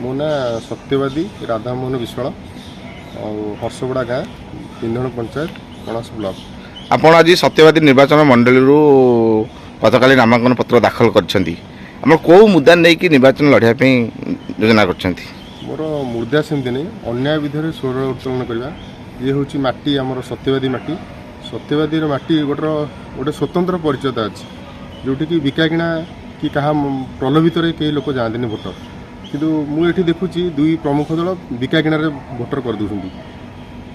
मो ना सत्यवादी राधामोहन विश्वाल हर्षबड़ा गाँ इंधन पंचायत कणास ब्लॉक। आपण आज सत्यवादी निर्वाचन मंडली गतकाली नामांकन पत्र दाखल करछंती। हम कौ मुद्दा नहीं कि निर्वाचन लड़िया योजना करछंती? मोर मुद्दा सेमती नहीं, अन्याय विधि स्वर उत्तोलन करवा। ये हूँ माटी आमर सत्यवादी माटी। सत्यवादी माटी गोटे स्वतंत्र परिचयता अच्छी जोटि कि बिका किणा कि क्या प्रलोभित कई लोक जाती भोटर, किंतु मुझे देखुची दुई प्रमुख दल बिका किणार भोटर कर दूसरी।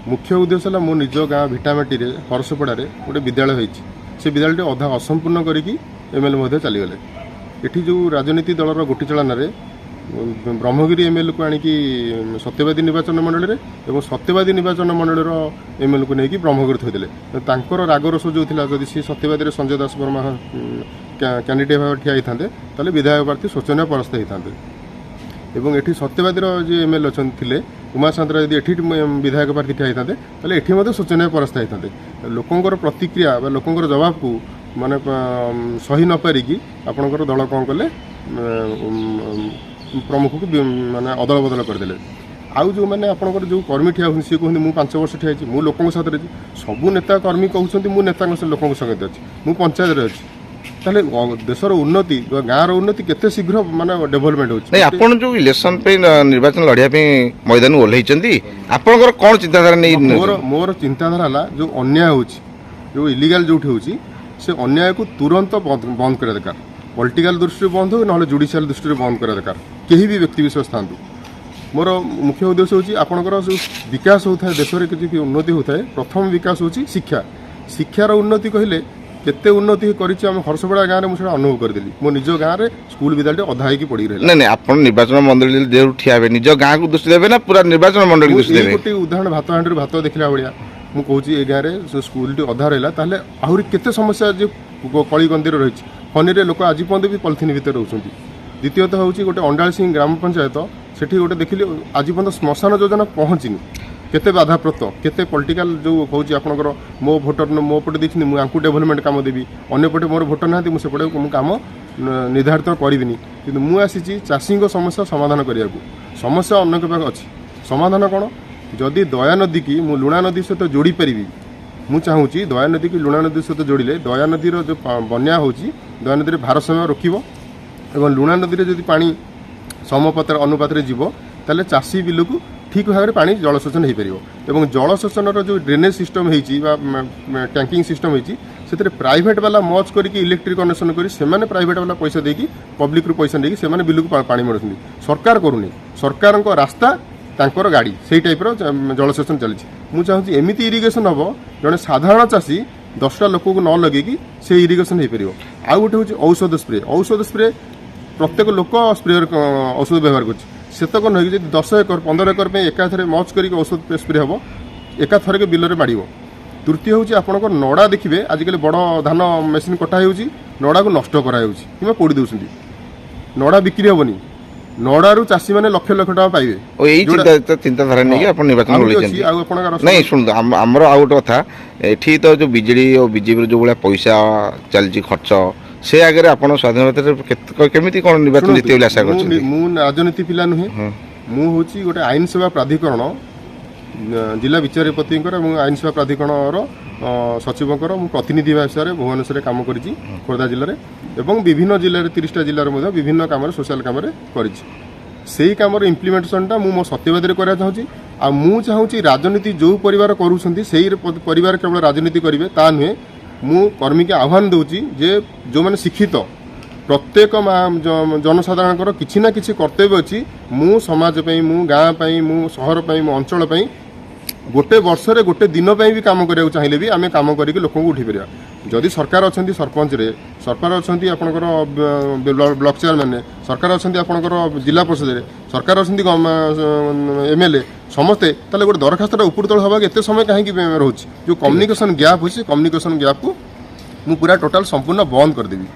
मुख्य उद्देश्य है मो निज गाँ भिटामाटी हरसपड़ा गोटे विद्यालय होती, से विद्यालय अधा असंपूर्ण करके एमएलए चलीगले। ये जो राजनीति दलर गोटी चलान ब्रह्मगिरी एमएलए को आणिकी सत्यवादी निर्वाचन मंडल और सत्यवादी निर्वाचन मंडल एमएलए को लेकिन ब्रह्मगिरी थोदेले। तांकर रागरोष जो था जदि सी सत्यवादी संजय दास वर्मा कैंडिडेट भाव ठिया होते ताले विधायक प्रार्थी शोचनीय परास्त होते। एवं एठी सत्यवादी जो एमएलए थे उमा सान्तरा यदि एठी विधायक प्रार्थी ठिया होते ताले एठी मध्य शोचनीय परास्त होते। लोकंर प्रतिक्रिया लोकंर जवाब को माने सही न पारिकी आपणकर दल कौन कले प्रमुख को माने अदल बदल करदे। आउ जो मैंने आपंकर जो कर्मी ठिया होती सी कहते मुझे 5 वर्ष ठिया मु लोकों साथ रही सबू नेता कर्मी कहते मुझे नेता लोकों संगे अच्छी मु पंचायत अच्छी। ताले देशर उन्नति गाँव उन्नति केते शीघ्र माने डेवलपमेंट होची। आपण जो इलेक्शन पे निर्वाचन लड़िया पे मैदान ओल्लैचंती आपनकर कोन चिंताधारा नहीं? मोर चिंताधारा हला जो अन्याय होची जो इलीगल जोठी होची से अन्याय को तुरंत बंद करा दरकार। पॉलिटिकल दृष्टि बंद हो ना जुडिशियल दृष्टि बंद करा दरकार। कहीं भी व्यक्ति विशेष था मोर मुख्य उद्देश्य होची आपनकर जो विकास होता है देश में किसी उन्नति होता है प्रथम विकास होची शिक्षा। शिक्षार उन्नति कहले केते उन्नति करिछि हम हरसपड़ा गाँव में मुझे अनुभव करदेली। मो निज गाँव में स्कूल विद्यालय अधा ही पड़ी रही। नहीं आपण निर्वाचन मंडली जो ठिया निज गाँव को दृष्टि देवे ना पूरा निर्वाचन मंडली दृष्टि देवे? गोटे उदाहरण भात हांडी भात देखला भाया मुझे ये गाँव में स्कूल अधा रहा ताले आहरी केते समस्या जो कलिगंदी रही फनी लोक आज पर्यटन भी पॉलिथिन भितर रोचंती। द्वितीयतः हूँ गोटे अंडाल सिंह ग्राम पंचायत सेठी गोटे देखिली आज पर्यटन श्मशान योजना पहुँचनी केते बाधाप्राप्त केते पॉलिटिकल जो कहूँ आपंकर मो भोटर मो पटे देखी मुझे डेवलपमेंट काम देवी अंपटे मोर भोटर ना मुझे काम निर्धारित करी कि मुझे चाषी समस्या समाधान करने को समस्या अनेक अच्छी समाधान कौन जदि दया नदी की मु लुणा नदी सहित जोड़ी पारि मु चाहूँगी दया नदी की लुणा नदी सहित जोड़े दया नदीर जो बन्या हो दया नदी भारसाम्य रखिब और लुणा नदी में जब पानी समपात्र अनुपात जीव ताले चाषी बिल को ठीक भाव में पानी जलसेचन हो पार। और जलसेचन जो ड्रेनेज सिस्टम होती टैंकिंग सिस्टम होती से प्राइवेट वाला मच करके इलेक्ट्रिक कनेक्शन कर प्राइवेट वाला पैसा देकी पब्लिक पैसा देकी से बिल को पानी मिलूँ सरकार करूनी सरकार रास्ता तांकर गाड़ी से टाइप्र जलसेचन चली। मुझे चाहूँगी एमती इरिगेशन हम जड़े साधारण चाषी 10टा लोक को न लगे से इरिगेशन हो पार। आउ गोटे हूँ औषध स्प्रे प्रत्येक लोक स्प्रे औषध व्यवहार करतक नहीं कि 10 एकर 15 एकर में एकाथरे मच कर औषध स्प्रे हम एका थर के बिल में बाड़। तृतीय हूँ आपंकर नड़ा देखिए आजिकल बड़ धान मेसीन कटा हो नड़ा को नष्ट कराई कि पोड़ी दौरान नड़ा बिक्री हेनी नड़ारू चाषी मैंने लक्ष लक्ष टाँग पाइबे। चिंताधारा नहीं निर्वाचन नहीं शुणु आमर आ गोटे कथा ये तो जो बिजेडी और बीजेपी जो भाया पैसा चलती खर्च से आगे आप स्वाधीनता केमी कौन निर्वाचन जीत आशा कर? राजनीति पिला नुहे मु हूँ गोटे आईन सेवा प्राधिकरण जिला विचारपति आईन सेवा प्राधिकरण सचिव प्रतिनिधि भाषा भुवनेश्वर काम कर खोर्धा जिले में विभिन्न जिले 30टा जिले में विभिन्न कम सोशल कम कर कम इम्प्लीमेंटेशनटा मो सत्यवादी करना चाहूँगी। आ मु चाहूँगी राजनीति जो परिवार करुँच से परिवार केवल राजनीति करेंगे ता नुहे मु कर्मी के आह्वान दूची जे जो मैंने शिक्षित प्रत्येक जनसाधारण किसी ना किसी कर्तव्य अच्छी मु समाज पे मु गाँ पे मु सहर पे मु अंचल पे गोटे वर्ष रे गोटे दिन पे भी काम करने चाहिए भी आम कम करके लोक उठी पार। जदि सरकार अच्छा सरपंच रे सरकार अच्छा आपंकर ब्लॉक चेयरमैन सरकार अच्छा आपंकर जिला परिषद सरकार अच्छा एमएलए समस्ते ताले गोटे दरखास्त उपर तल हवा एत समय कहीं रोचे जो कम्युनिकेशन गैप हो कम्युनिकेशन गैप को मु पूरा टोटाल संपूर्ण बंद करदेवी।